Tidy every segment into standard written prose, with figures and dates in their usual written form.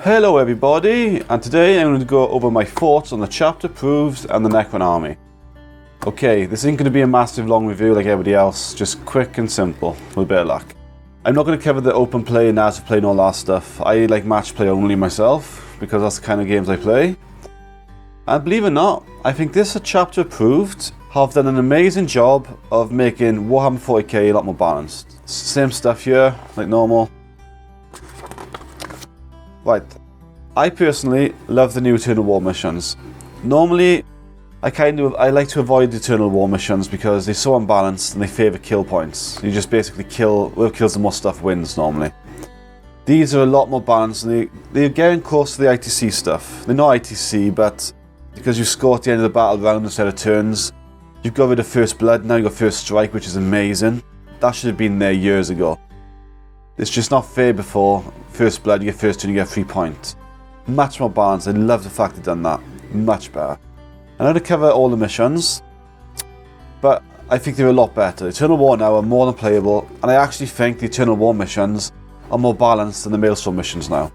Hello everybody, and today I'm going to go over my thoughts on the chapter proofs and the Necron army. Okay, this isn't going to be a massive long review like everybody else, just quick and simple, with a bit of luck. I'm not going to cover the open play, narrative play and all that stuff. I like match play only myself, because that's the kind of games I play. And believe it or not, I think this chapter approved have done an amazing job of making Warhammer 40k a lot more balanced. Same stuff here, like normal. Right, I personally love the new Eternal War missions. Normally, I like to avoid the Eternal War missions because they're so unbalanced and they favour kill points. You just basically kill, whoever kills the most stuff wins normally. These are a lot more balanced and they're getting close to the ITC stuff. They're not ITC, but because you score at the end of the battle round instead of turns, you've got rid of First Blood, now you've got First Strike, which is amazing. That should have been there years ago. It's just not fair before First Blood, you get first turn, you get 3 points. Much more balanced. I love the fact they've done that. Much better. I'm going to cover all the missions, but I think they're a lot better. Eternal War now are more than playable, and I actually think the Eternal War missions are more balanced than the Maelstrom missions now.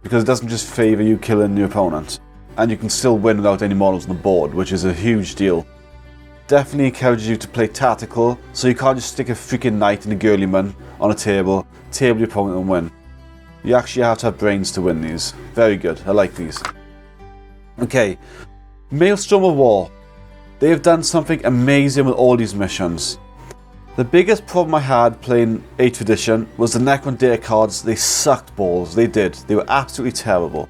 Because it doesn't just favour you killing your opponent, and you can still win without any models on the board, which is a huge deal. Definitely encourages you to play tactical, so you can't just stick a freaking knight and a girlyman on a table your opponent and win. You actually have to have brains to win these. Very good, I like these. Okay, Maelstrom of War. They have done something amazing with all these missions. The biggest problem I had playing 8th edition was the Necron data cards. They sucked balls, they did. They were absolutely terrible.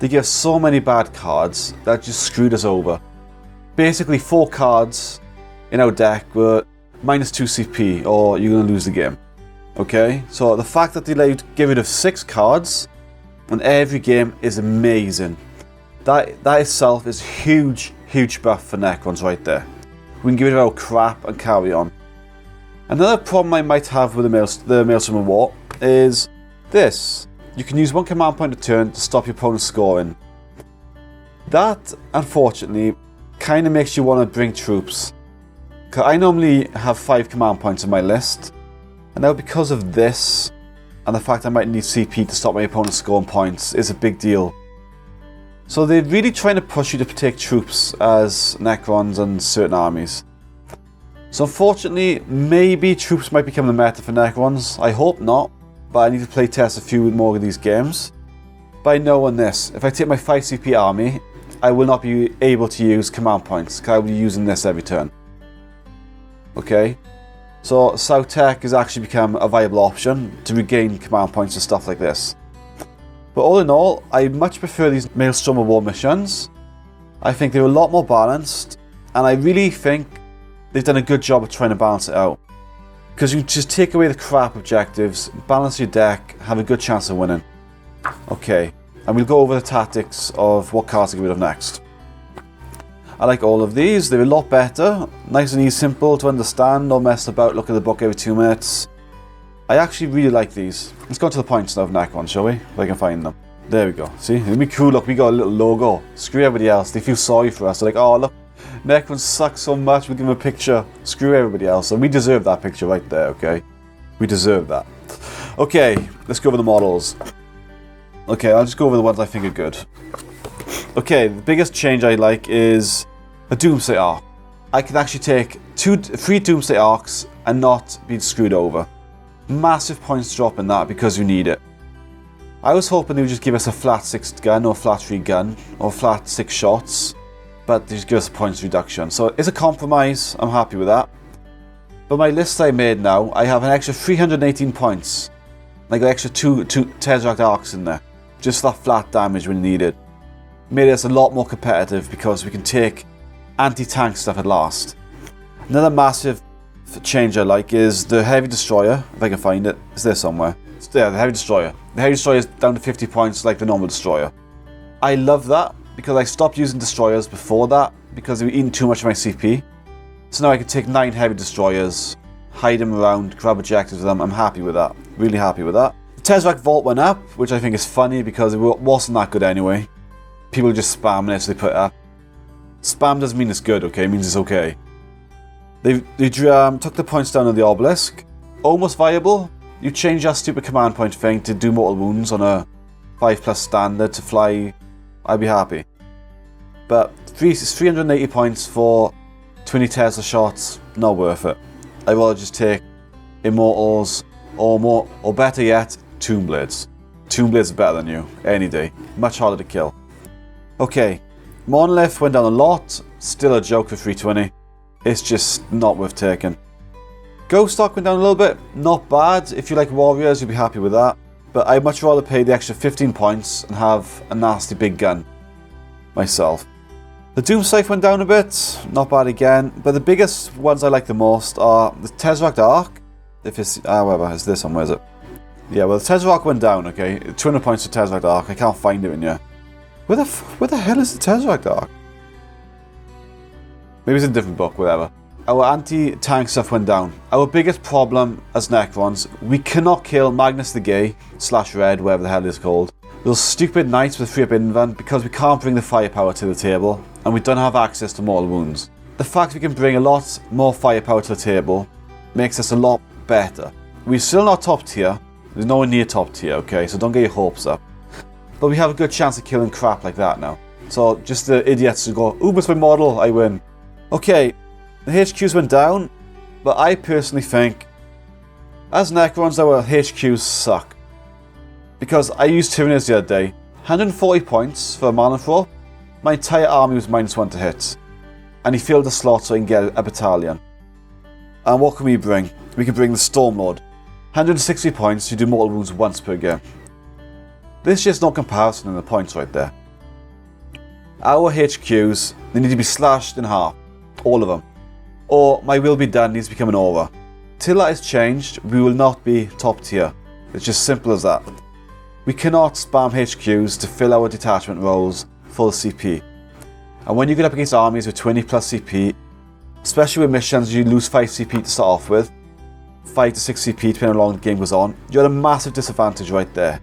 They gave so many bad cards that just screwed us over. Basically 4 cards in our deck were minus 2 CP or you're going to lose the game. Okay, so the fact that they let you get rid of 6 cards on every game is amazing. That itself is huge buff for Necrons right there. We can get rid of our crap and carry on. Another problem I might have with the Maelstrom of War is this. You can use 1 command point a turn to stop your opponent scoring. That, unfortunately, kind of makes you want to bring troops. Cause I normally have 5 command points on my list, and now because of this and the fact I might need CP to stop my opponent scoring points is a big deal. So they're really trying to push you to take troops as Necrons and certain armies. So unfortunately, maybe troops might become the meta for Necrons. I hope not, but I need to play test a few more of these games. But I know on this, if I take my 5 CP army, I will not be able to use command points because I will be using this every turn. Okay, so South Tech has actually become a viable option to regain command points and stuff like this. But all in all, I much prefer these Maelstrom of War missions. I think they're a lot more balanced, and I really think they've done a good job of trying to balance it out. Because you can just take away the crap objectives, balance your deck, have a good chance of winning. Okay. And we'll go over the tactics of what cards to get rid of next. I like all of these, they're a lot better. Nice and easy, simple to understand, not mess about, look at the book every 2 minutes. I actually really like these. Let's go to the points now of Necron, shall we? If I can find them. There we go, see? It'd be cool, look, we got a little logo. Screw everybody else, they feel sorry for us. They're like, oh look, Necron sucks so much, we'll give him a picture. Screw everybody else, and we deserve that picture right there, okay? We deserve that. Okay, let's go over the models. Okay, I'll just go over the ones I think are good. Okay, the biggest change I like is a Doomsday Arc. I can actually take 3 Doomsday Arcs and not be screwed over. Massive points drop in that because you need it. I was hoping they would just give us a flat 6 gun or flat 3 gun or flat 6 shots, but they just give us a points reduction. So it's a compromise, I'm happy with that. But my list I made now, I have an extra 318 points. I got extra 2 Tesseract Arcs in there. Just that flat damage when needed. Made us a lot more competitive because we can take anti-tank stuff at last. Another massive change I like is the Heavy Destroyer, if I can find it. It's there somewhere. It's there, the Heavy Destroyer. The Heavy Destroyer is down to 50 points like the normal Destroyer. I love that because I stopped using Destroyers before that because they were eating too much of my CP. So now I can take 9 Heavy Destroyers, hide them around, grab objectives with them. I'm happy with that. Really happy with that. Tesseract Vault went up, which I think is funny because it wasn't that good anyway. People just spam it, so they put it up. Spam doesn't mean it's good, okay? It means it's okay. They took the points down on the Obelisk. Almost viable. You change that stupid command point thing to do mortal wounds on a 5+ standard to fly, I'd be happy. But 380 points for 20 Tesla shots, not worth it. I'd rather just take Immortals, or better yet, Tomb Blades. Tomb Blades are better than you, any day. Much harder to kill. Okay, Monolith went down a lot, still a joke for 320. It's just not worth taking. Ghost Stock went down a little bit, not bad. If you like warriors, you'll be happy with that. But I'd much rather pay the extra 15 points and have a nasty big gun myself. The Doom Scythe went down a bit, not bad again. But the biggest ones I like the most are the Tesseract Arc. If it's, however, it's this one, where is it? Yeah, well, the Tesseract went down, okay. 200 points for Tesseract Arc, I can't find it in here. Where the hell is the Tesseract Arc? Maybe it's in a different book, whatever. Our anti-tank stuff went down. Our biggest problem as Necrons, we cannot kill Magnus the Gay, /Red, whatever the hell it is called. Those stupid knights with 3-up invent because we can't bring the firepower to the table, and we don't have access to mortal wounds. The fact we can bring a lot more firepower to the table makes us a lot better. We're still not top tier. There's nowhere near top tier, okay, so don't get your hopes up. But we have a good chance of killing crap like that now. So just the idiots who go, ooh, it's my model, I win. Okay, the HQs went down, but I personally think, as Necrons, our HQs suck. Because I used Tyranids the other day, 140 points for a mana throw, my entire army was -1 to hit. And he filled the slot so I can get a battalion. And what can we bring? We can bring the Stormlord. 160 points, you do mortal wounds once per game. There's just no comparison in the points right there. Our HQs, they need to be slashed in half. All of them. Or my will be done needs to become an aura. Till that is changed, we will not be top tier. It's just simple as that. We cannot spam HQs to fill our detachment rolls full CP. And when you get up against armies with 20+ CP, especially with missions you lose 5 CP to start off with, 5 to 6 CP depending on how long the game goes on, you're at a massive disadvantage right there.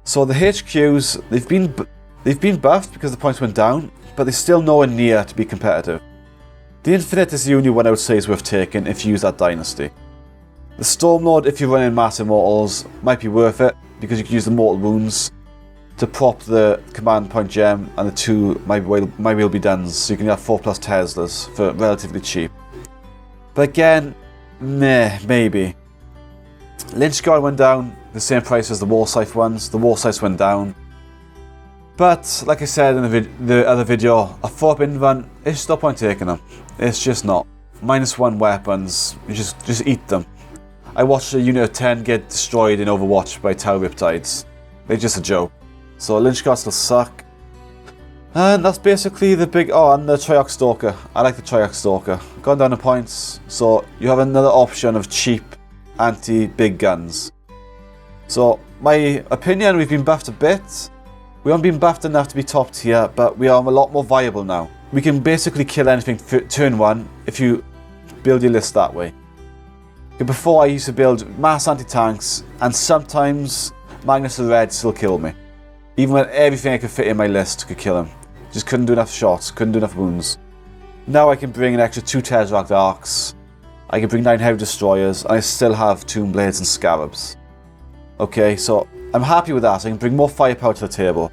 So the HQs, they've been buffed because the points went down, but they're still nowhere near to be competitive. The Infinite is the only one I would say is worth taking if you use that dynasty. The Stormlord, if you're running mass immortals, might be worth it because you can use the mortal wounds to prop the command point gem and the 2 my will be done's, so you can have 4+ Teslas for relatively cheap. But again, meh, maybe. Lynch Guard went down the same price as the War Scythe ones. The War Scythes went down. But like I said in the other video, a 4-up invent, it's just no point taking them. It's just not. -1 weapons, you just eat them. I watched a unit of 10 get destroyed in Overwatch by Tower Riptides. They're just a joke. So Lynch Guard still suck. And that's basically the big... Oh, and the Triarch Stalker. I like the Triarch Stalker. Gone down in points, so you have another option of cheap anti-big guns. So, my opinion, we've been buffed a bit. We haven't been buffed enough to be top tier, but we are a lot more viable now. We can basically kill anything turn 1 if you build your list that way. Before I used to build mass anti-tanks, and sometimes Magnus the Red still killed me. Even when everything I could fit in my list could kill him. Just couldn't do enough shots, couldn't do enough wounds. Now I can bring an extra 2 Tesseract Arcs, I can bring 9 Heavy Destroyers, and I still have Tomb Blades and Scarabs. Okay, so I'm happy with that, so I can bring more firepower to the table.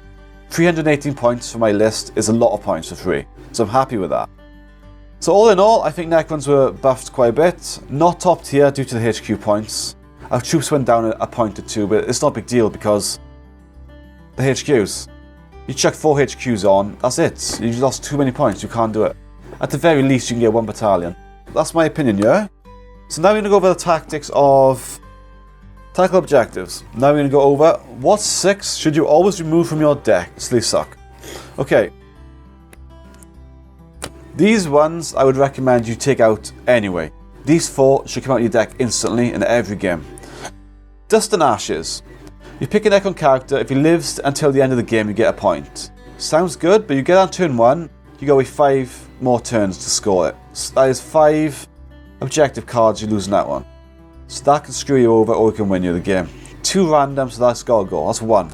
318 points for my list is a lot of points for free, so I'm happy with that. So all in all, I think Necrons were buffed quite a bit. Not top tier due to the HQ points. Our troops went down a point or 2, but it's not a big deal because the HQs. You chuck 4 HQs on, that's it. You lost too many points, you can't do it. At the very least, you can get 1 battalion. That's my opinion, yeah? So now we're going to go over the tactics of tactical objectives. Now we're going to go over what 6 should you always remove from your deck. Sleeve suck. Okay. These ones I would recommend you take out anyway. These 4 should come out of your deck instantly in every game. Dust and Ashes. You pick a Necron character, if he lives until the end of the game you get a point. Sounds good, but you get on turn 1, you go with 5 more turns to score it. So that is 5 objective cards you lose in that one. So that can screw you over or it can win you the game. 2 random, so that's gotta go, that's 1.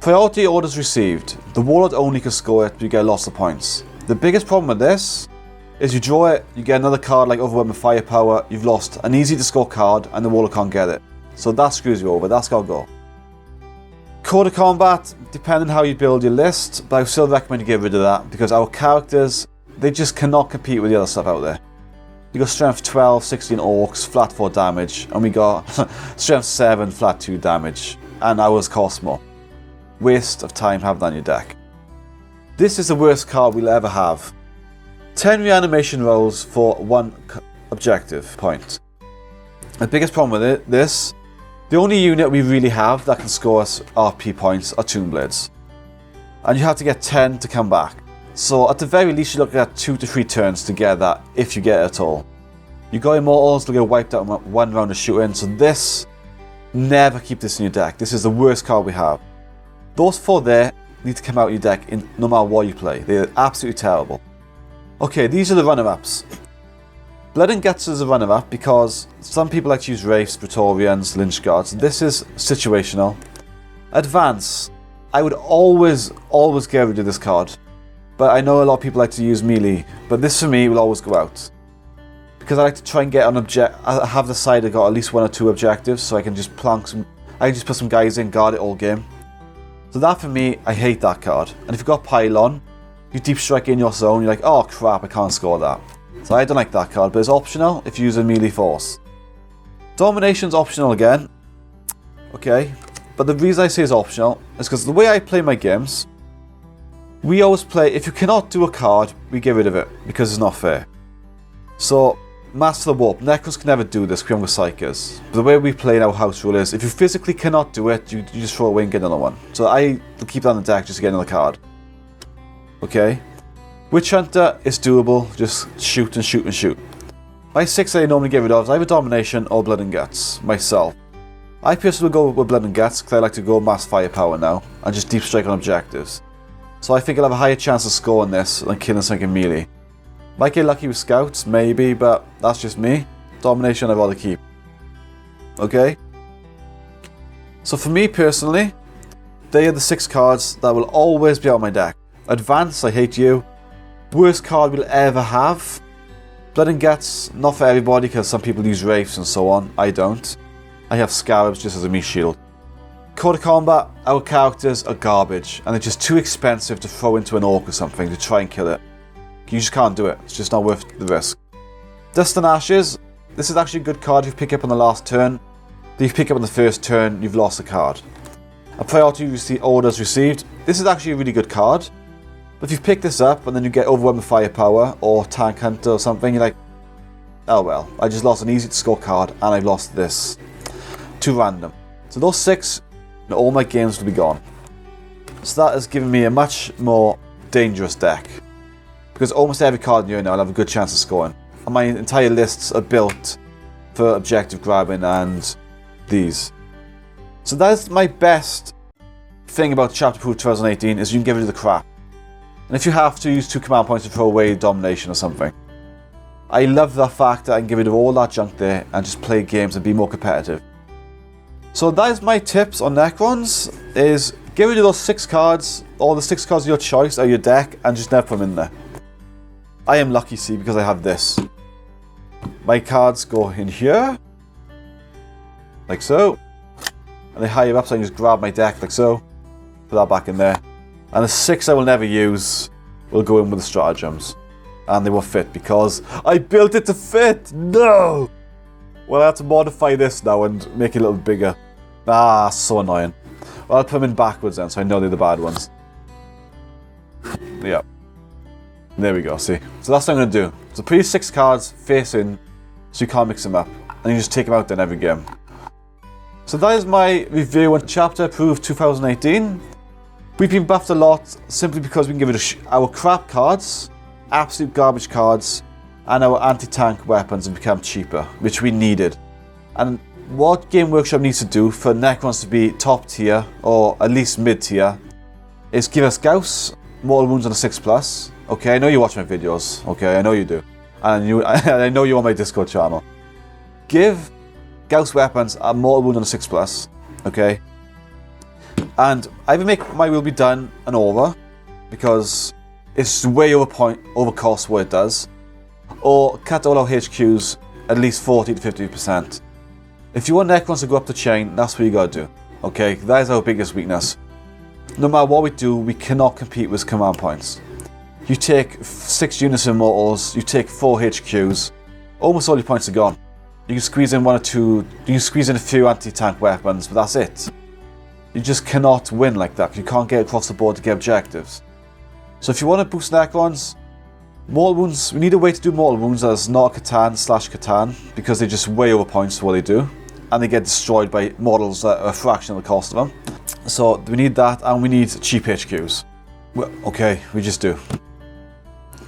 Priority orders received. The Warlord only can score it, but you get lots of points. The biggest problem with this is you draw it, you get another card like Overwhelming Firepower, you've lost an easy to score card and the Warlord can't get it. So that screws you over, that's gotta go. Code of combat, depending on how you build your list, but I still recommend you get rid of that because our characters, they just cannot compete with the other stuff out there. We got strength 12, 16 orcs, flat 4 damage, and we got strength 7, flat 2 damage, and ours cost more. Waste of time having that on your deck. This is the worst card we'll ever have. 10 reanimation rolls for 1 objective point. The biggest problem with this, the only unit we really have that can score us RP points are Tomb Blades. And you have to get 10 to come back. So at the very least you're looking at 2 to 3 turns to get that, if you get it at all. You got Immortals, they'll get wiped out in 1 round of shooting, so this, never keep this in your deck. This is the worst card we have. Those 4 there need to come out of your deck no matter what you play. They're absolutely terrible. Okay, these are the runner-ups. Blood and Guts is a runner-up because some people like to use Wraiths, Praetorians, Lynch Guards. This is situational. Advance. I would always get rid of this card. But I know a lot of people like to use melee. But this for me will always go out. Because I like to try and get an I have the side that got at least 1 or 2 objectives, so I can just plonk some. I can just put some guys in, guard it all game. So that for me, I hate that card. And if you've got Pylon, you deep strike in your zone, you're like, oh crap, I can't score that. So I don't like that card, but it's optional if you use a melee force. Domination's optional again. Okay, but the reason I say it's optional is because the way I play my games, we always play, if you cannot do a card, we get rid of it, because it's not fair. So, Master of the Warp, Necrons can never do this, because we're Psychers. But the way we play in our house rule is, if you physically cannot do it, you just throw it away and get another one. So I keep that on the deck just to get another card. Okay? Witch Hunter is doable, just shoot and shoot and shoot. My 6 I normally get rid of is either Domination or Blood and Guts, myself. I personally will go with Blood and Guts, because I like to go mass firepower now, and just deep strike on objectives. So I think I'll have a higher chance of scoring this than killing something in melee. Might get lucky with scouts, maybe, but that's just me. Domination I'd rather keep. Okay? So for me personally, they are the 6 cards that will always be out of my deck. Advance, I hate you. Worst card we'll ever have. Blood and Guts, not for everybody because some people use Wraiths and so on. I don't. I have Scarabs just as a meat shield. Code of Combat, our characters are garbage and they're just too expensive to throw into an orc or something to try and kill it. You just can't do it. It's just not worth the risk. Dust and Ashes, this is actually a good card if you pick up on the last turn. If you pick up on the first turn, you've lost a card. A priority orders received, this is actually a really good card. But if you pick this up and then you get overwhelmed with firepower or tank hunter or something, you're like, oh well, I just lost an easy to score card and I've lost this. Too random. So those 6, all my games will be gone. So that has given me a much more dangerous deck. Because almost every card in here now I'll have a good chance of scoring. And my entire lists are built for objective grabbing and these. So that's my best thing about Chapter Proof 2018 is you can get rid of the crap. And if you have to, use 2 command points to throw away Domination or something. I love the fact that I can get rid of all that junk there and just play games and be more competitive. So that is my tips on Necrons, is get rid of those 6 cards, or the 6 cards of your choice out of your deck, and just never put them in there. I am lucky, see, because I have this. My cards go in here, like so, and they higher up so I can just grab my deck like so, put that back in there. And the 6 I will never use will go in with the stratagems. And they will fit because I built it to fit! No! Well, I have to modify this now and make it a little bigger. Ah, so annoying. Well, I'll put them in backwards then so I know they're the bad ones. Yeah. There we go, see. So that's what I'm going to do. So put your 6 cards face in so you can't mix them up. And you just take them out then every game. So that is my review on Chapter Proof 2018. We've been buffed a lot simply because we can give it our crap cards, absolute garbage cards, and our anti-tank weapons have become cheaper, which we needed. And what Game Workshop needs to do for Necrons to be top tier, or at least mid tier, is give us Gauss, mortal wounds on a 6+. Okay, I know you watch my videos. Okay, I know you do. And I know you're on my Discord channel. Give Gauss weapons a mortal wound on a 6+. Okay. And either make my will be done and over, because it's way over cost what it does, or cut all our HQs at least 40 to 50%. If you want Necrons to go up the chain, that's what you gotta do. Okay, that is our biggest weakness. No matter what we do, we cannot compete with command points. You take 6 units of immortals, you take 4 HQs, almost all your points are gone. You can squeeze in 1 or 2, you can squeeze in a few anti-tank weapons, but that's it. You just cannot win like that. You can't get across the board to get objectives. So if you want to boost Necrons, mortal wounds, we need a way to do mortal wounds that's not a Catan/Catan, because they just way over points for what they do. And they get destroyed by models that are a fraction of the cost of them. So we need that, and we need cheap HQs. Well, okay, we just do.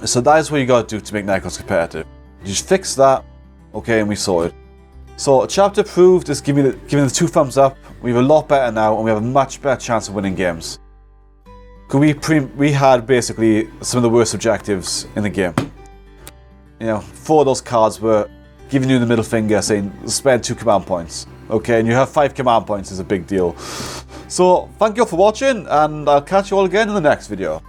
So that is what you gotta do to make Necrons competitive. You just fix that, okay, and we sorted. So chapter approved is giving the 2 thumbs up. We have a lot better now, and we have a much better chance of winning games. We had basically some of the worst objectives in the game. You know, 4 of those cards were giving you the middle finger, saying spend 2 command points. Okay, and you have 5 command points is a big deal. So thank you all for watching, and I'll catch you all again in the next video.